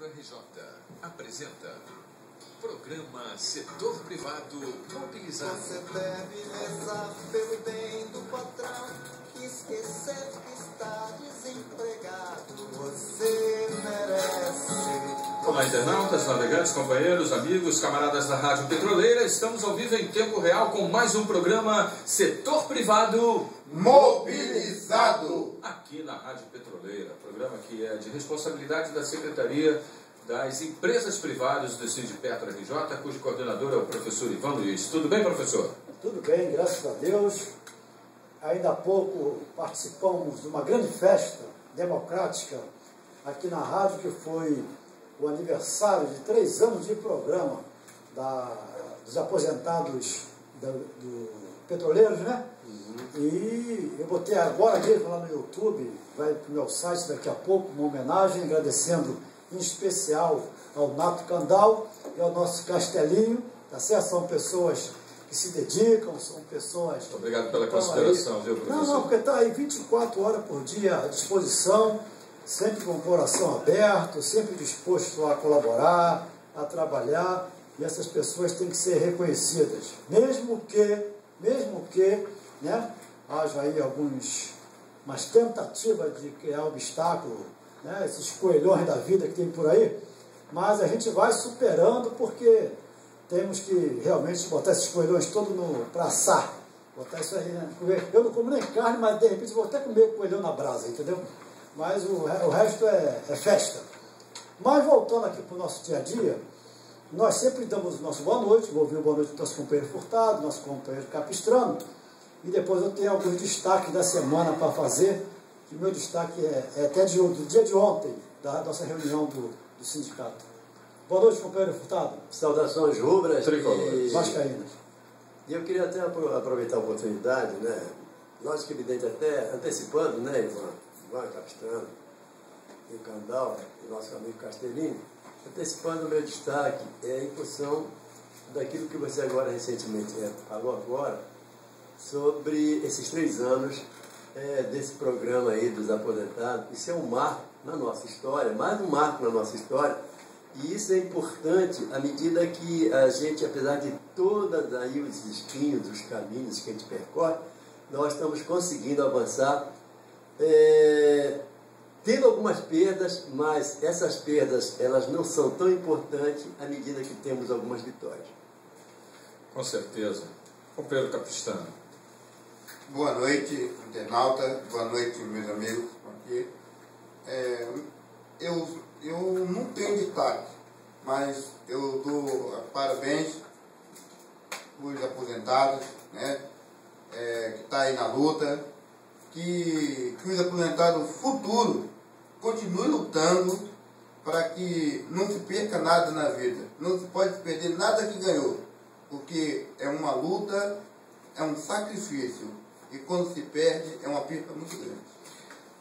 RJ apresenta Programa Setor Privado Mobilizado. Você deve rezar pelo bem do patrão, que esquecer que está desempregado. Você merece. Olá, internautas, navegantes, companheiros, amigos, camaradas da Rádio Petroleira. Estamos ao vivo em tempo real com mais um programa Setor Privado Mobilizado. Aqui na Rádio Petroleira. Programa que é de responsabilidade da Secretaria das Empresas Privadas do Sindipetro RJ, cujo coordenador é o professor Ivan Luiz. Tudo bem, professor? Tudo bem, graças a Deus. Ainda há pouco participamos de uma grande festa democrática aqui na rádio, que foi o aniversário de 3 anos de programa dos aposentados do Petroleiros, né? E eu botei agora mesmo lá no YouTube, vai para o meu site daqui a pouco, uma homenagem, agradecendo em especial ao Nato Candal e ao nosso Castelinho, tá certo? São pessoas que se dedicam, são pessoas... Obrigado pela consideração, viu, professor? Não, porque está aí 24 horas por dia à disposição, sempre com o coração aberto, sempre disposto a colaborar, a trabalhar, e essas pessoas têm que ser reconhecidas, mesmo que né, haja aí umas tentativas de criar obstáculo, né, esses coelhões da vida que tem por aí, mas a gente vai superando, porque temos que realmente botar esses coelhões todos para assar, botar isso aí, né? Eu não como nem carne, mas de repente vou até comer coelhão na brasa, entendeu? Mas o resto é festa. Mas voltando aqui para o nosso dia a dia, nós sempre damos o nosso boa noite, vou ouvir o boa noite do nosso companheiro Furtado, nosso companheiro Capistrano, e depois eu tenho alguns destaques da semana para fazer, que o meu destaque é até do dia de ontem, da nossa reunião do sindicato. Boa noite, companheiro Furtado. Saudações rubras e vascaínas. E eu queria até aproveitar a oportunidade, né? Lógico que evidente, até antecipando, né, Ivan Capistrano e o Candal, e nosso amigo Castelinho, antecipando o meu destaque em função daquilo que você agora recentemente falou agora, sobre esses 3 anos desse programa aí dos aposentados. Isso é um marco na nossa história, mais um marco na nossa história, e isso é importante à medida que a gente, apesar de todos aí os espinhos, os caminhos que a gente percorre, nós estamos conseguindo avançar, tendo algumas perdas, mas essas perdas elas não são tão importantes à medida que temos algumas vitórias. Com certeza. Companheiro Capistrano. Boa noite, internauta. Boa noite, meus amigos aqui. Eu não tenho destaque, mas eu dou parabéns aos aposentados, né? Que está aí na luta, que os aposentados futuros continuem lutando para que não se perca nada na vida. Não se pode perder nada que ganhou, porque é uma luta, é um sacrifício, e quando se perde é uma perda muito grande.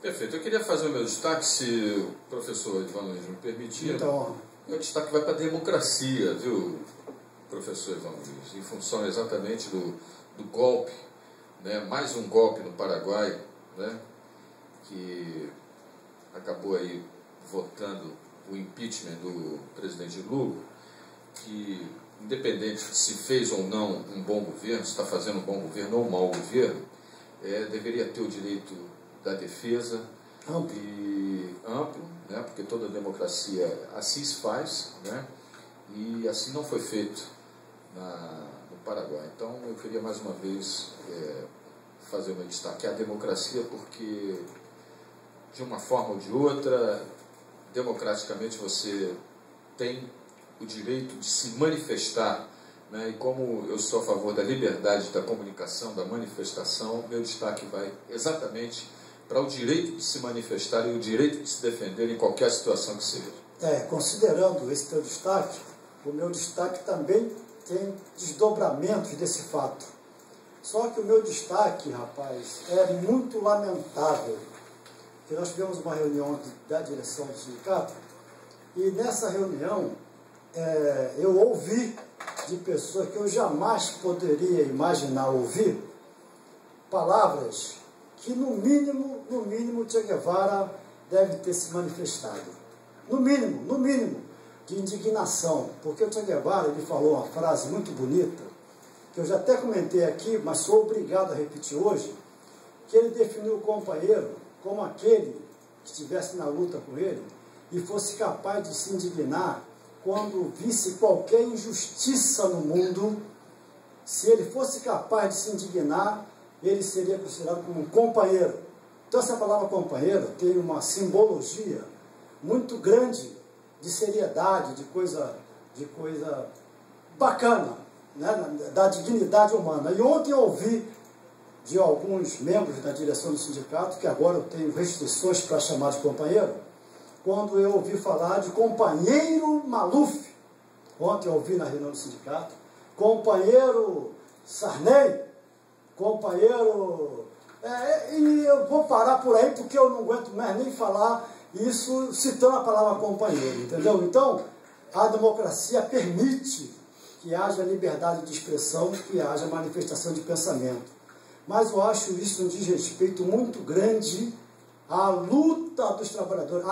Perfeito. Eu queria fazer o meu destaque, se o professor Ivan Luiz me permitir. Então, meu destaque vai para a democracia, viu, professor Ivan Luiz, em função exatamente do golpe, né, mais um golpe no Paraguai, né, que acabou aí votando o impeachment do presidente Lula, que, independente se fez ou não um bom governo, se está fazendo um bom governo ou um mau governo, deveria ter o direito da defesa amplo, né, porque toda democracia assim se faz, né, e assim não foi feito no Paraguai. Então eu queria mais uma vez fazer o meu destaque à democracia, porque de uma forma ou de outra, democraticamente você tem o direito de se manifestar, né? E como eu sou a favor da liberdade da comunicação, da manifestação, meu destaque vai exatamente para o direito de se manifestar e o direito de se defender em qualquer situação que seja. Considerando esse teu destaque, o meu destaque também tem desdobramentos desse fato. Só que o meu destaque, rapaz, é muito lamentável, que nós tivemos uma reunião da direção do sindicato, e nessa reunião eu ouvi de pessoas que eu jamais poderia imaginar ouvir palavras que no mínimo Che Guevara deve ter se manifestado. no mínimo, de indignação, porque o Che Guevara, ele falou uma frase muito bonita, que eu já até comentei aqui, mas sou obrigado a repetir hoje, que ele definiu o companheiro como aquele que estivesse na luta com ele e fosse capaz de se indignar quando visse qualquer injustiça no mundo. Se ele fosse capaz de se indignar, ele seria considerado como um companheiro. Então essa palavra companheiro tem uma simbologia muito grande de seriedade, de coisa bacana, né? Da dignidade humana. E ontem eu ouvi de alguns membros da direção do sindicato, que agora eu tenho restrições para chamar de companheiro, quando eu ouvi falar de companheiro Maluf. Ontem eu ouvi na reunião do sindicato, companheiro Sarney, companheiro... e eu vou parar por aí porque eu não aguento mais nem falar isso citando a palavra companheiro, entendeu? Então, a democracia permite que haja liberdade de expressão, que haja manifestação de pensamento. Mas eu acho isso um desrespeito muito grande à luta dos trabalhadores,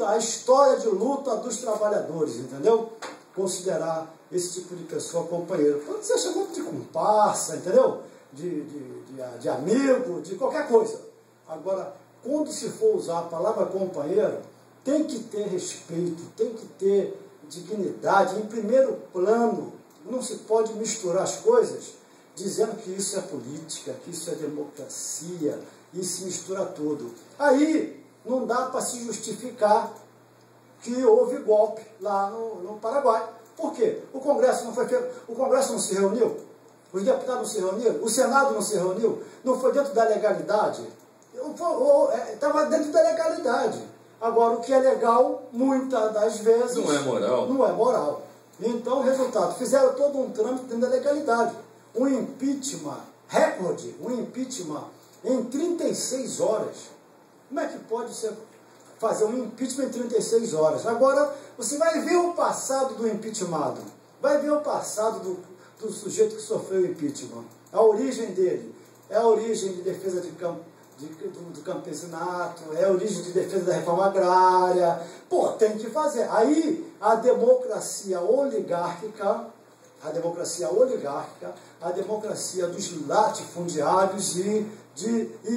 à história de luta dos trabalhadores, entendeu? Considerar esse tipo de pessoa companheiro. Pode ser chamado de comparsa, entendeu? De amigo, de qualquer coisa. Agora, quando se for usar a palavra companheiro, tem que ter respeito, tem que ter dignidade em primeiro plano. Não se pode misturar as coisas dizendo que isso é política, que isso é democracia, e se mistura tudo. Aí não dá para se justificar que houve golpe lá no Paraguai. Por quê? O Congresso não foi feito, o Congresso não se reuniu, os deputados não se reuniram, o Senado não se reuniu, não foi dentro da legalidade. Estava dentro da legalidade. Agora, o que é legal, muitas das vezes... Não é moral. Não é moral. Então, resultado, fizeram todo um trâmite dentro da legalidade. Um impeachment, recorde, um impeachment em 36 horas. Como é que pode ser fazer um impeachment em 36 horas? Agora, você vai ver o passado do impeachmentado, vai ver o passado do sujeito que sofreu o impeachment. A origem dele é a origem de defesa do campesinato, é a origem de defesa da reforma agrária. Pô, tem que fazer. Aí, a democracia oligárquica, a democracia dos latifundiários e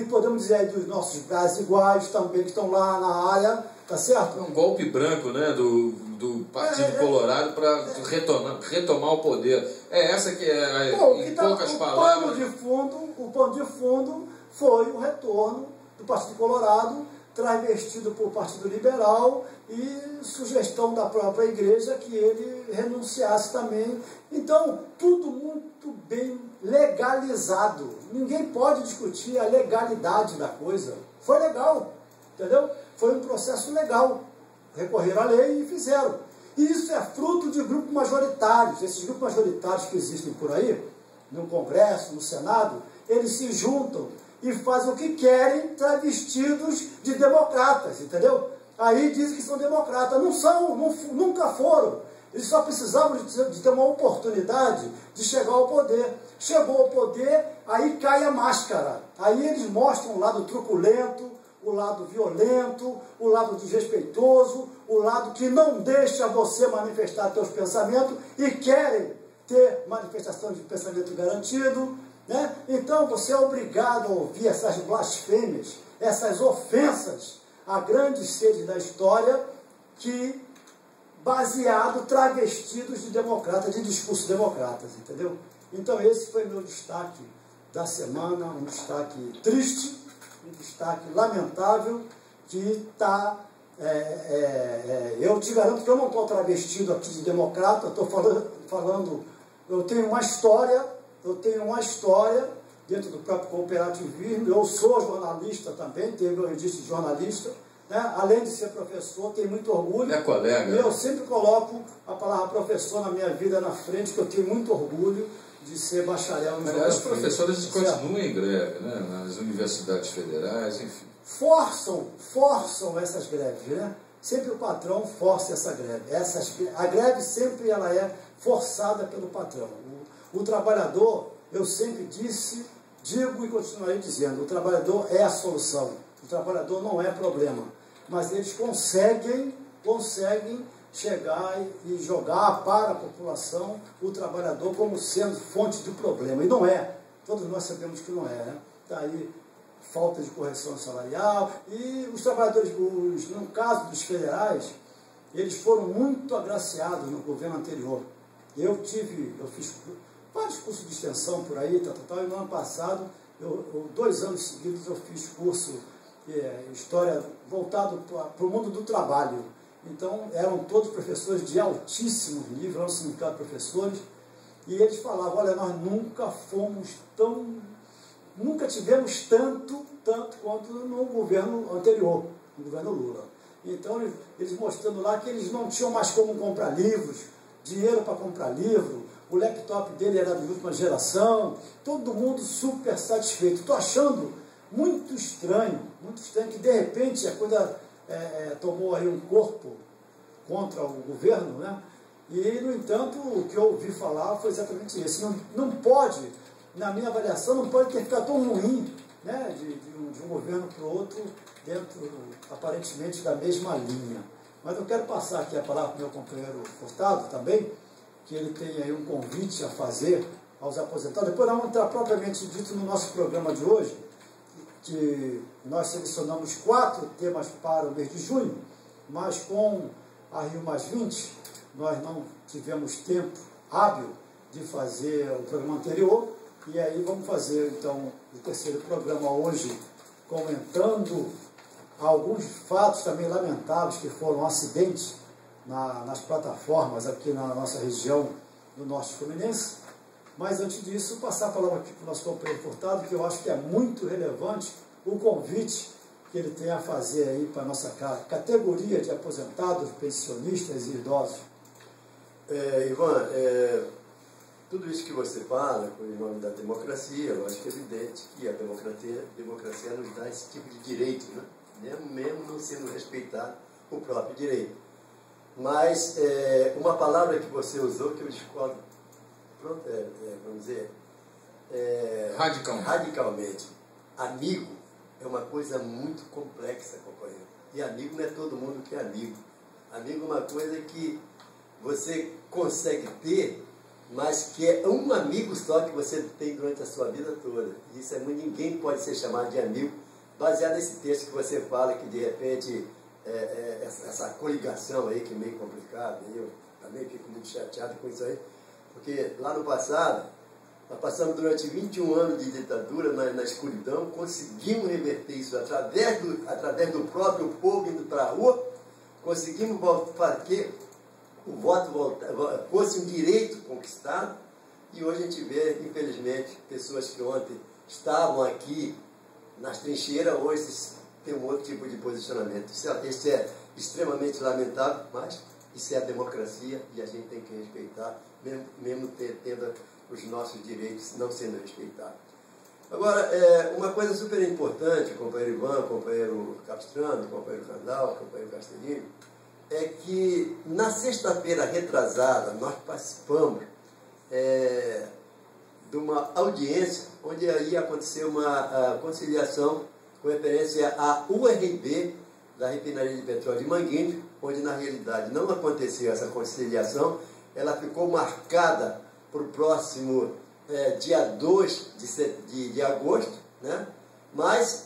podemos dizer aí dos nossos brasiguais também, que estão lá na área, tá certo? Um golpe branco, né, do Partido Colorado para retomar o poder. É essa que é, em poucas palavras... O pano de fundo foi o retorno do Partido Colorado, travestido por Partido Liberal e sugestão da própria igreja que ele renunciasse também. Então, tudo muito bem legalizado. Ninguém pode discutir a legalidade da coisa. Foi legal, entendeu? Foi um processo legal. Recorreram à lei e fizeram. E isso é fruto de grupos majoritários. Esses grupos majoritários que existem por aí, no Congresso, no Senado, eles se juntam e fazem o que querem, travestidos de democratas, entendeu? Aí dizem que são democratas. Não são, nunca foram. Eles só precisavam de ter uma oportunidade de chegar ao poder. Chegou ao poder, aí cai a máscara. Aí eles mostram o lado truculento, o lado violento, o lado desrespeitoso, o lado que não deixa você manifestar seus pensamentos e querem ter manifestação de pensamento garantido, né? Então você é obrigado a ouvir essas blasfêmias, essas ofensas a grandes seres da história que travestidos de democratas, de discursos democratas, entendeu? Então esse foi meu destaque da semana, um destaque triste, um destaque lamentável, que está... eu te garanto que eu não estou travestido aqui de democrata, estou falando, eu tenho uma história dentro do próprio cooperativismo, eu sou jornalista também, tenho meu registro de jornalista, né? Além de ser professor, tenho muito orgulho. É colega. E eu sempre coloco a palavra professor na minha vida na frente, que eu tenho muito orgulho de ser bacharel em geografia. Os professores continuam em greve, né? Nas universidades federais, enfim. Forçam essas greves, né? Sempre o patrão força essa greve. A greve sempre ela é forçada pelo patrão. O trabalhador, eu sempre digo e continuarei dizendo, o trabalhador é a solução. O trabalhador não é problema. Mas eles conseguem conseguem chegar e jogar para a população o trabalhador como sendo fonte do problema. E não é. Todos nós sabemos que não é, né? Está aí falta de correção salarial e os trabalhadores, no caso dos federais, eles foram muito agraciados no governo anterior. Eu fiz vários cursos de extensão por aí, e no ano passado, 2 anos seguidos, eu fiz curso História voltado para o mundo do trabalho. Então, eram todos professores de altíssimo nível, eram sindicato de professores, e eles falavam, olha, nós nunca tivemos tanto quanto no governo anterior, no governo Lula. Então, eles mostrando lá que eles não tinham mais como comprar livros, dinheiro para comprar livro, o laptop dele era de última geração, todo mundo super satisfeito. Estou achando muito estranho que de repente a coisa tomou aí um corpo contra o governo, né? E, no entanto, o que eu ouvi falar foi exatamente isso. Não pode, na minha avaliação, não pode ter ficado tão ruim, né, de um governo para o outro, dentro, aparentemente, da mesma linha. Mas eu quero passar aqui a palavra para o meu companheiro Furtado também, que ele tem aí um convite a fazer aos aposentados. Depois nós vamos entrar propriamente dito no nosso programa de hoje, que nós selecionamos 4 temas para o mês de junho, mas com a Rio+20, nós não tivemos tempo hábil de fazer o programa anterior, e aí vamos fazer então o terceiro programa hoje, comentando alguns fatos também lamentáveis que foram acidentes nas plataformas aqui na nossa região do Norte Fluminense. Mas antes disso, passar a palavra aqui para o nosso companheiro Furtado, que eu acho que é muito relevante o convite que ele tem a fazer aí para a nossa categoria de aposentados, pensionistas e idosos. Ivan, tudo isso que você fala, em nome da democracia, eu acho que é evidente que a democracia nos dá esse tipo de direito, né? Mesmo não sendo respeitado o próprio direito. Mas uma palavra que você usou que eu discordo, vamos dizer, radicalmente. Amigo é uma coisa muito complexa, companheiro. E amigo não é todo mundo que é amigo. Amigo é uma coisa que você consegue ter, mas que é um amigo só que você tem durante a sua vida toda. Isso ninguém pode ser chamado de amigo, baseado nesse texto que você fala, que de repente essa coligação aí que é meio complicado, eu também fico muito chateado com isso aí, porque lá no passado, nós passamos durante 21 anos de ditadura na escuridão, conseguimos reverter isso através do próprio povo indo para a rua, conseguimos fazer que o voto fosse um direito conquistado, e hoje a gente vê, infelizmente, pessoas que ontem estavam aqui nas trincheiras, hoje tem um outro tipo de posicionamento. Isso é extremamente lamentável, mas isso é a democracia e a gente tem que respeitar, mesmo tendo os nossos direitos não sendo respeitados. Agora, uma coisa super importante, companheiro Ivan, companheiro Capistrano, companheiro Candal, companheiro Castellini, é que na sexta-feira retrasada nós participamos de uma audiência onde aí aconteceu uma conciliação com referência à URB da refinaria de petróleo de Manguinhos, onde na realidade não aconteceu essa conciliação, ela ficou marcada para o próximo dia 2 de agosto, né? Mas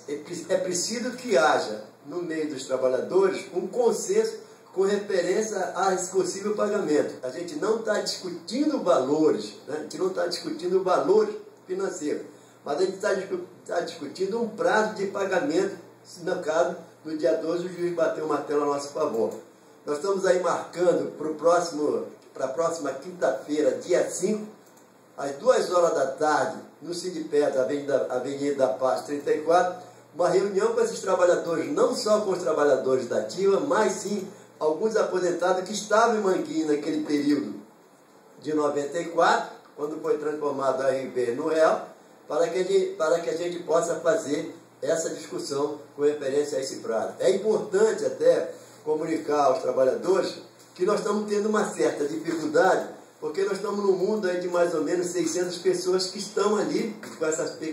é preciso que haja, no meio dos trabalhadores, um consenso com referência a esse possível pagamento. A gente não está discutindo valores, né? A gente não está discutindo valores financeiros, mas a gente está discutindo um prazo de pagamento, se no caso, no dia 12 o juiz bateu o martelo a nosso favor. Nós estamos aí marcando para a próxima quinta-feira, dia 5, às 2 horas da tarde, no Sindipé, Avenida da Paz 34, uma reunião com esses trabalhadores, não só com os trabalhadores da ativa, mas sim alguns aposentados que estavam em Manguinhos naquele período de 94, quando foi transformado a RB no real, para que a gente possa fazer essa discussão com referência a esse prazo. É importante até comunicar aos trabalhadores que nós estamos tendo uma certa dificuldade, porque nós estamos num mundo aí de mais ou menos 600 pessoas que estão ali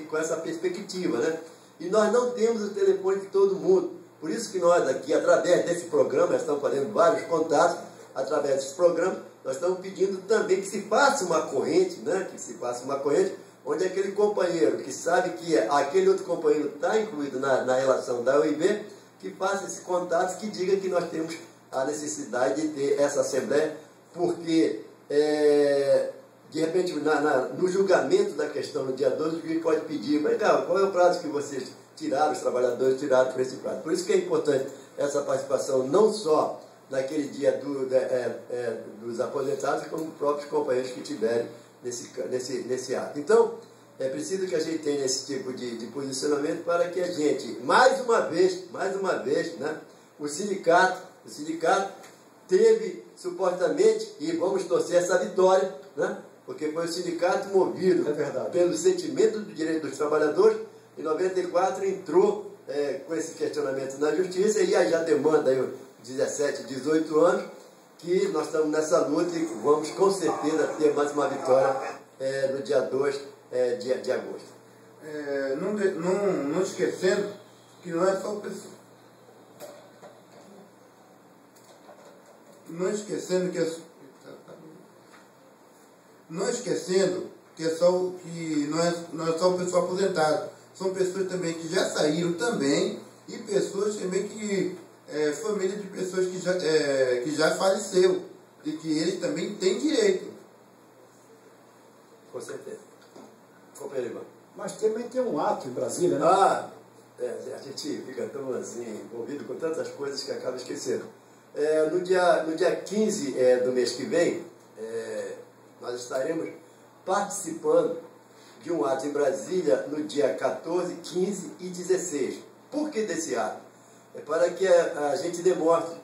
com essa perspectiva, né? E nós não temos o telefone de todo mundo, Por isso que nós aqui, através desse programa, nós estamos fazendo vários contatos, através desse programa, nós estamos pedindo também que se faça uma corrente, né? Que se faça uma corrente onde aquele companheiro que sabe que aquele outro companheiro está incluído na relação da OIB, que faça esse contato, que diga que nós temos a necessidade de ter essa assembleia, porque, de repente, no julgamento da questão no dia 12, o juiz pode pedir, mas qual é o prazo que vocês tiraram, os trabalhadores tiraram por esse prazo? Por isso que é importante essa participação, não só naquele dia dos aposentados, como os próprios companheiros que tiverem nesse ato. Então, é preciso que a gente tenha esse tipo de posicionamento para que a gente, mais uma vez, né, o sindicato teve supostamente, e vamos torcer essa vitória, né, porque foi o sindicato movido pelo sentimento do direito dos trabalhadores, em 94 entrou com esse questionamento na justiça, e aí já demanda aí 17, 18 anos, que nós estamos nessa luta e vamos com certeza ter mais uma vitória no dia 2 de agosto. Não esquecendo que não é só o pessoal. Não esquecendo que não é só o pessoal aposentado. São pessoas também que já saíram também, e pessoas também que família de pessoas que já faleceu e que eles também têm direito. Com certeza. Companheiro Ivan. Mas também tem um ato em Brasília, né? A gente fica tão assim, envolvido com tantas coisas que acaba esquecendo. No dia 15 do mês que vem, nós estaremos participando de um ato em Brasília no dia 14, 15 e 16. Por que desse ato? É para que a gente demonstre,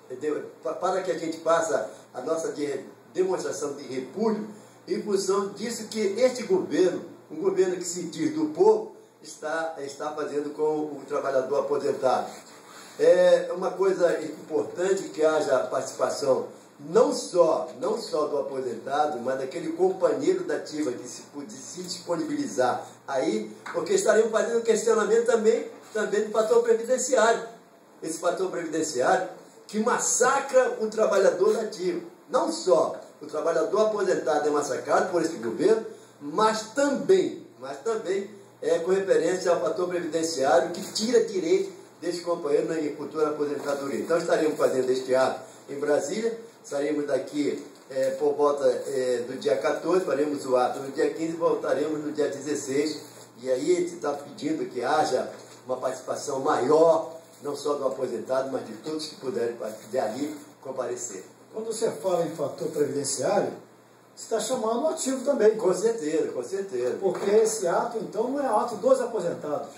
para que a gente faça a nossa demonstração de repúdio em função disso que este governo, um governo que se diz do povo, está fazendo com o trabalhador aposentado. É uma coisa importante que haja participação não só do aposentado, mas daquele companheiro da ativa que se disponibilizar aí, porque estaremos fazendo questionamento também do fator previdenciário. Esse fator previdenciário que massacra o trabalhador ativo. Não só o trabalhador aposentado é massacrado por esse governo, mas também com referência ao fator previdenciário que tira direito desse companheiro na futura aposentadoria. Então estaremos fazendo este ato em Brasília, sairemos daqui por volta do dia 14, faremos o ato no dia 15 e voltaremos no dia 16. E aí a gente está pedindo que haja uma participação maior, não só do aposentado, mas de todos que puderem ali comparecer. Quando você fala em fator previdenciário, você está chamando o ativo também. Com certeza, com certeza. Porque esse ato, então, não é ato dos aposentados.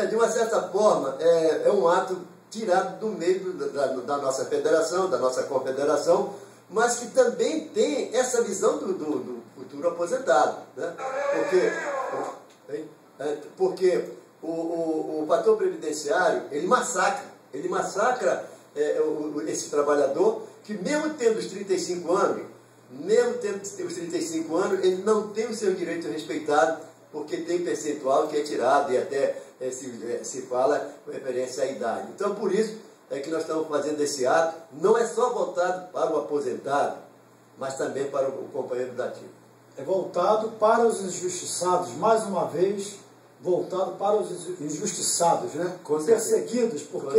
De uma certa forma, é um ato tirado do meio da nossa federação, da nossa confederação, mas que também tem essa visão do futuro aposentado. Né? Porque o fator previdenciário, ele massacra esse trabalhador que, mesmo tendo os 35 anos, ele não tem o seu direito respeitado, porque tem percentual que é tirado e até se fala com referência à idade. Então, por isso é que nós estamos fazendo esse ato, não é só voltado para o aposentado, mas também para o companheiro da ativa. É voltado para os injustiçados, mais uma vez, voltado para os injustiçados, né? Perseguidos, porque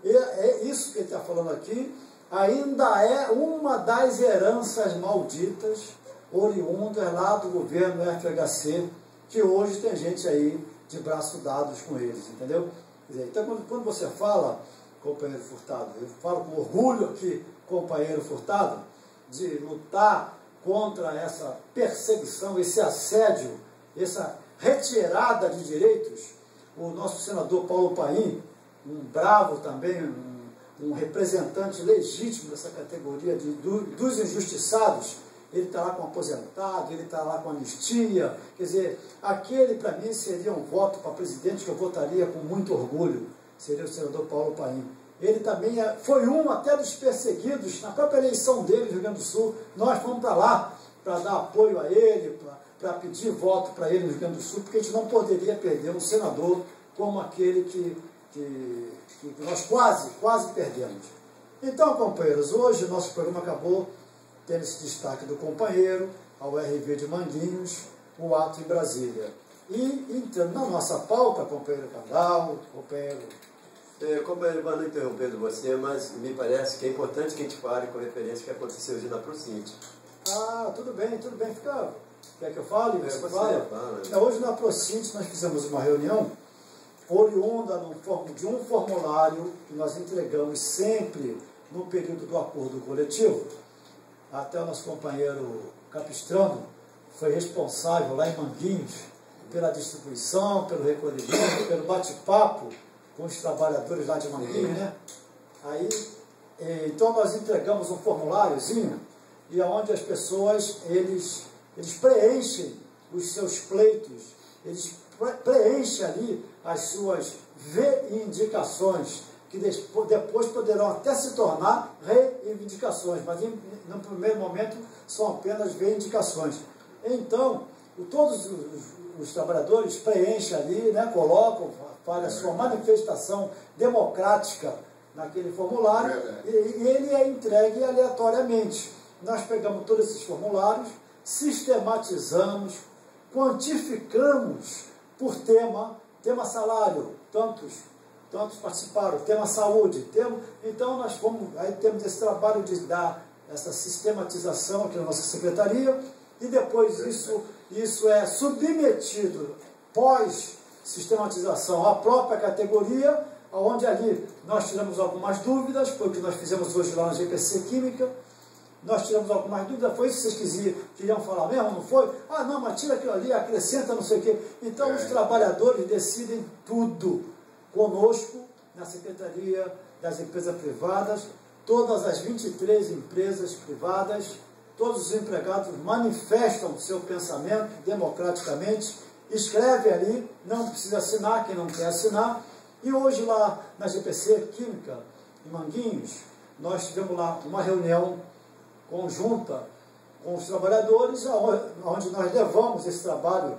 é isso que ele está falando aqui, ainda é uma das heranças malditas oriundas lá do governo FHC, que hoje tem gente aí de braços dados com eles, entendeu? Quer dizer, então, quando você fala, companheiro Furtado, eu falo com orgulho aqui, companheiro Furtado, de lutar contra essa perseguição, esse assédio, essa retirada de direitos. O nosso senador Paulo Paim, um bravo também, um representante legítimo dessa categoria dos injustiçados, ele está lá com aposentado, ele está lá com anistia, quer dizer, aquele para mim seria um voto para presidente que eu votaria com muito orgulho, seria o senador Paulo Paim. Ele também foi um até dos perseguidos, na própria eleição dele no Rio Grande do Sul, nós fomos para lá para dar apoio a ele, para pedir voto para ele no Rio Grande do Sul, porque a gente não poderia perder um senador como aquele que nós quase perdemos. Então, companheiros, hoje nosso programa acabou tendo esse destaque do companheiro, ao RV de Manguinhos, o ato em Brasília. E entrando na nossa pauta, companheiro Candal, companheiro... Companheiro, não interrompendo você, mas me parece que é importante que a gente pare com referência ao que aconteceu hoje na Procinte. Ah, tudo bem, fica... Quer que eu fale? Você fala. Hoje na Procinte nós fizemos uma reunião oriunda de um formulário que nós entregamos sempre no período do acordo coletivo. Até o nosso companheiro Capistrano foi responsável lá em Manguinhos pela distribuição, pelo recolhimento, pelo bate-papo com os trabalhadores lá de Manguinhos, né? Aí, então nós entregamos um formuláriozinho e onde as pessoas, eles preenchem os seus pleitos, eles preenchem ali as suas reivindicações, que depois poderão até se tornar reivindicações, mas no primeiro momento são apenas reivindicações. Então, todos os trabalhadores preenchem ali, né, colocam, fazem a sua manifestação democrática naquele formulário e ele é entregue aleatoriamente. Nós pegamos todos esses formulários, sistematizamos, quantificamos por tema salário, tantos participaram, tema saúde, então nós aí temos esse trabalho de dar essa sistematização aqui na nossa secretaria e depois isso é submetido pós-sistematização à própria categoria, onde ali nós tiramos algumas dúvidas, foi o que nós fizemos hoje lá na GPC Química. Nós tiramos algumas dúvidas, foi isso que vocês queriam falar mesmo, não foi? Ah, não, mas tira aquilo ali, acrescenta, não sei o quê. Então, os trabalhadores decidem tudo conosco, na Secretaria das Empresas Privadas, todas as 23 empresas privadas, todos os empregados manifestam o seu pensamento democraticamente, escreve ali, não precisa assinar, quem não quer assinar. E hoje lá na GPC Química, em Manguinhos, nós tivemos lá uma reunião conjunta com os trabalhadores, onde nós levamos esse trabalho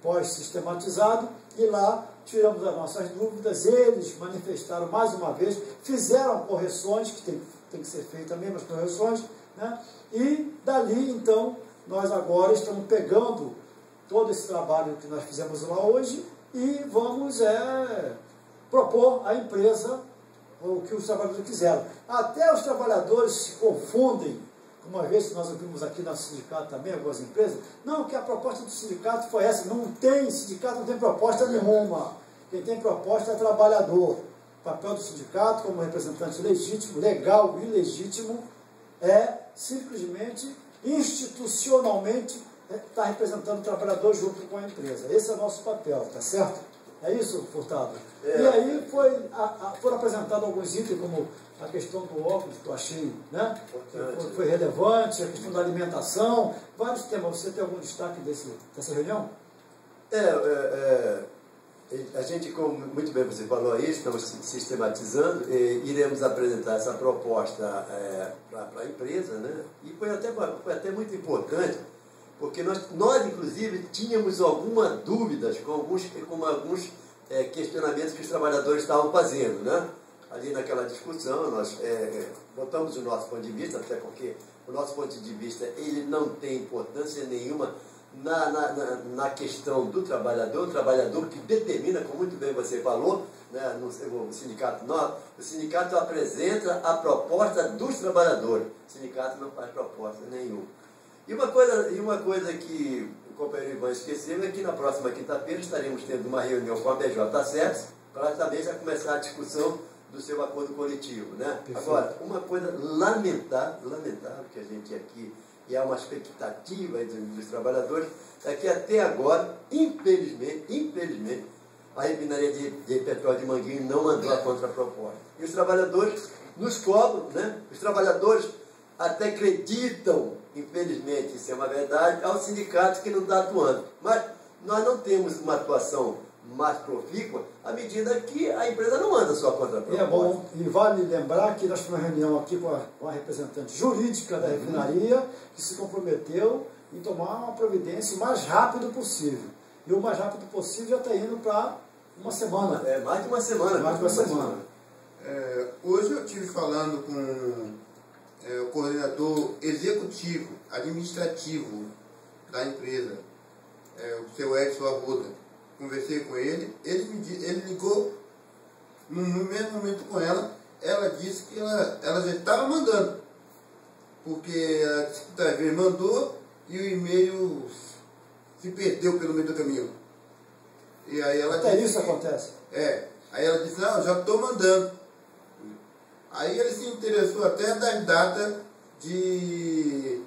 pós-sistematizado e lá tiramos as nossas dúvidas, eles manifestaram mais uma vez, fizeram correções, que tem que ser feitas mesmo as correções, né? E dali então nós agora estamos pegando todo esse trabalho que nós fizemos lá hoje e vamos propor à empresa o que os trabalhadores quiseram. Até os trabalhadores se confundem. Uma vez que nós ouvimos aqui no sindicato também, algumas empresas, não, que a proposta do sindicato foi essa. Não tem, sindicato não tem proposta nenhuma. Quem tem proposta é trabalhador. O papel do sindicato, como representante legítimo, legal e legítimo, é simplesmente, institucionalmente, estar representando o trabalhador junto com a empresa. Esse é o nosso papel, tá certo? É isso, Furtado? E aí foram apresentados alguns itens, como a questão do óculos, que eu achei, né, que foi relevante, a questão da alimentação, vários temas. Você tem algum destaque dessa reunião? A gente, como muito bem você falou aí, estamos sistematizando, iremos apresentar essa proposta para a empresa, né? E foi até muito importante, porque nós inclusive tínhamos algumas dúvidas com alguns questionamentos que os trabalhadores estavam fazendo, né? Ali naquela discussão, nós botamos o nosso ponto de vista, até porque o nosso ponto de vista ele não tem importância nenhuma na questão do trabalhador, o trabalhador que determina, como muito bem você falou, né, o sindicato apresenta a proposta dos trabalhadores, o sindicato não faz proposta nenhuma. E uma coisa que o companheiro Ivan esqueceu é que na próxima quinta-feira estaremos tendo uma reunião com a BJSEX para também já começar a discussão do seu acordo coletivo, né? Agora, uma coisa lamentável que a gente aqui, e há uma expectativa dos trabalhadores, é que até agora, infelizmente, a refinaria de petróleo de Manguinhos não mandou a contraproposta. E os trabalhadores nos cobram, né? Os trabalhadores até acreditam, infelizmente, isso é uma verdade, ao sindicato que não está atuando. Mas nós não temos uma atuação mais profícua à medida que a empresa não manda sua contraproposta. É bom, e vale lembrar que nós tivemos uma reunião aqui com a representante jurídica da refinaria, que se comprometeu em tomar uma providência o mais rápido possível. E o mais rápido possível já está indo para Uma semana. Mais de uma semana. Mais de uma semana. Hoje eu estive falando com o coordenador executivo, administrativo da empresa, o seu Edson Arruda. Conversei com ele, ele ligou no mesmo momento com ela disse que ela já estava mandando, porque a secretaria mandou e o e-mail se perdeu pelo meio do caminho. E aí ela Até disse isso acontece. Aí ela disse, não, já estou mandando. Aí ele se interessou até das datas de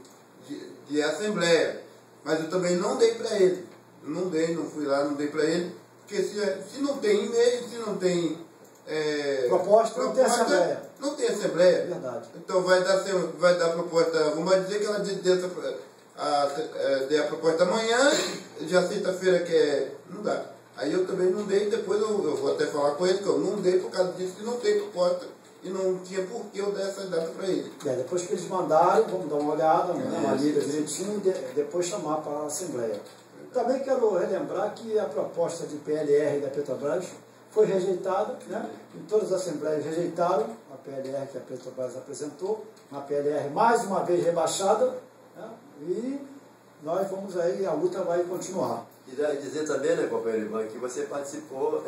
assembleia, mas eu também não dei para ele. Não fui lá, não dei para ele, porque se não tem e-mail, se não tem proposta, não tem assembleia. Não tem assembleia. É verdade. Então vai dar proposta, vamos dizer que ela dê a proposta amanhã, já sexta-feira não dá. Aí eu também não dei, depois eu vou até falar com ele, que eu não dei por causa disso, que não tem proposta e não tinha por que eu dar essa data para ele. Depois que eles mandarem, vamos dar uma olhada, uma lida direitinho e depois chamar para a Assembleia. Também quero relembrar que a proposta de PLR da Petrobras foi rejeitada, né? Em todas as assembleias rejeitaram a PLR que a Petrobras apresentou, uma PLR mais uma vez rebaixada, né? E nós vamos aí, a luta vai continuar. E dizer também, né, companheiro Ivan, que você participou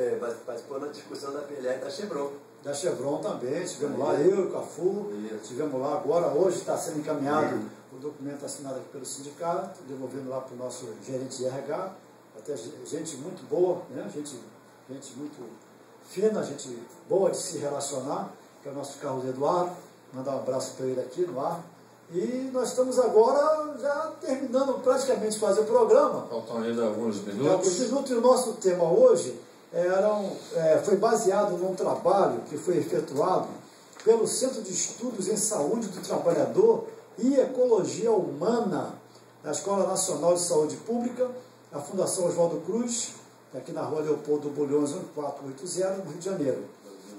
na discussão da PLR da Chevron. Da Chevron também, estivemos lá, eu e o Cafu, estivemos lá agora, hoje está sendo encaminhado o documento assinado aqui pelo sindicato, devolvendo lá para o nosso gerente de RH, até gente muito boa, né? gente muito fina, gente boa de se relacionar, que é o nosso Carlos Eduardo, mandar um abraço para ele aqui no ar. E nós estamos agora já terminando praticamente de fazer o programa. Faltam ainda alguns minutos. E o nosso tema hoje foi baseado num trabalho que foi efetuado pelo Centro de Estudos em Saúde do Trabalhador e Ecologia Humana da Escola Nacional de Saúde Pública, a Fundação Oswaldo Cruz, aqui na Rua Leopoldo Bulhões 1480, no Rio de Janeiro.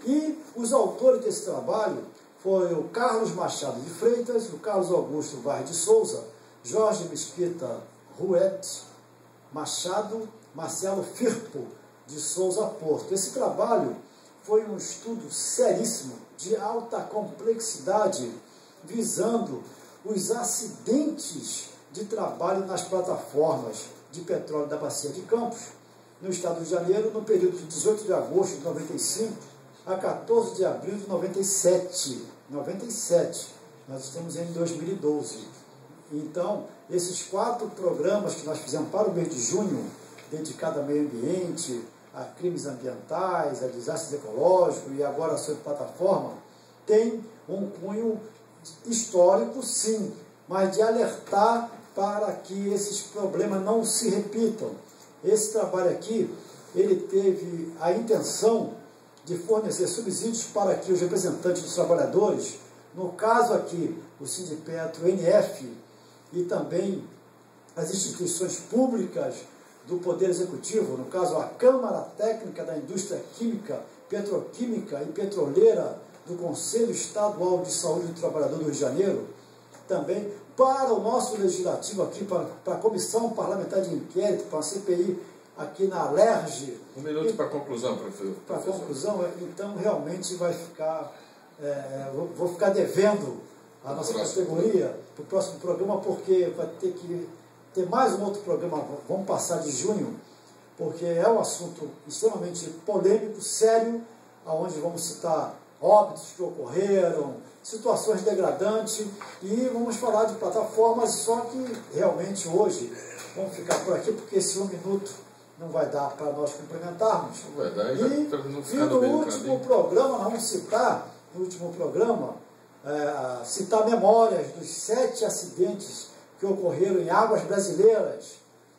E os autores desse trabalho foi o Carlos Machado de Freitas, o Carlos Augusto Vaz de Souza, Jorge Mesquita Ruete, Machado, Marcelo Firpo de Souza Porto. Esse trabalho foi um estudo seríssimo, de alta complexidade, visando os acidentes de trabalho nas plataformas de petróleo da Bacia de Campos, no estado do Rio de Janeiro, no período de 18 de agosto de 95 a 14 de abril de 97. Nós estamos em 2012. Então, esses 4 programas que nós fizemos para o mês de junho, dedicado ao meio ambiente, a crimes ambientais, a desastres ecológicos e agora sobre plataforma, tem um cunho histórico, sim, mas de alertar para que esses problemas não se repitam. Esse trabalho aqui, ele teve a intenção de fornecer subsídios para que os representantes dos trabalhadores, no caso aqui, o Sindipetro, o NF, e também as instituições públicas do Poder Executivo, no caso a Câmara Técnica da Indústria Química, Petroquímica e Petroleira do Conselho Estadual de Saúde do Trabalhador do Rio de Janeiro, também para o nosso legislativo aqui, para a Comissão Parlamentar de Inquérito, para a CPI aqui na Alerj. Um minuto para a conclusão, professor. Para a conclusão, então realmente vai ficar, vou ficar devendo a nossa categoria para o próximo programa, porque vai ter que ter mais um outro programa, vamos passar de junho, porque é um assunto extremamente polêmico, sério, onde vamos citar óbitos que ocorreram, situações degradantes, e vamos falar de plataformas, só que realmente hoje vamos ficar por aqui, porque esse 1 minuto não vai dar para nós complementarmos. Não vai dar, e no último programa, nós vamos citar, citar memórias dos 7 acidentes que ocorreram em águas brasileiras,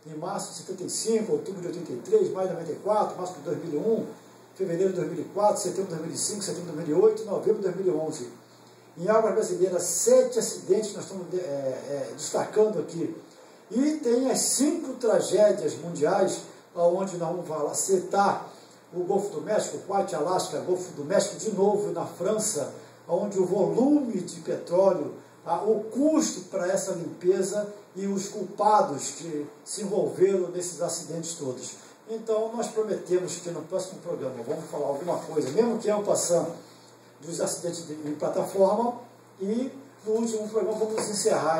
em março de 75, outubro de 83, maio de 94, março de 2001, fevereiro de 2004, setembro de 2005, setembro de 2008 e novembro de 2011. Em águas brasileiras, 7 acidentes nós estamos destacando aqui. E tem as 5 tragédias mundiais, onde nós vamos citar o Golfo do México, o White Alaska, Golfo do México de novo, na França, onde o volume de petróleo, o custo para essa limpeza e os culpados que se envolveram nesses acidentes todos. Então, nós prometemos que no próximo programa vamos falar alguma coisa, mesmo que eu passando, dos acidentes em plataforma, e no último programa vamos encerrar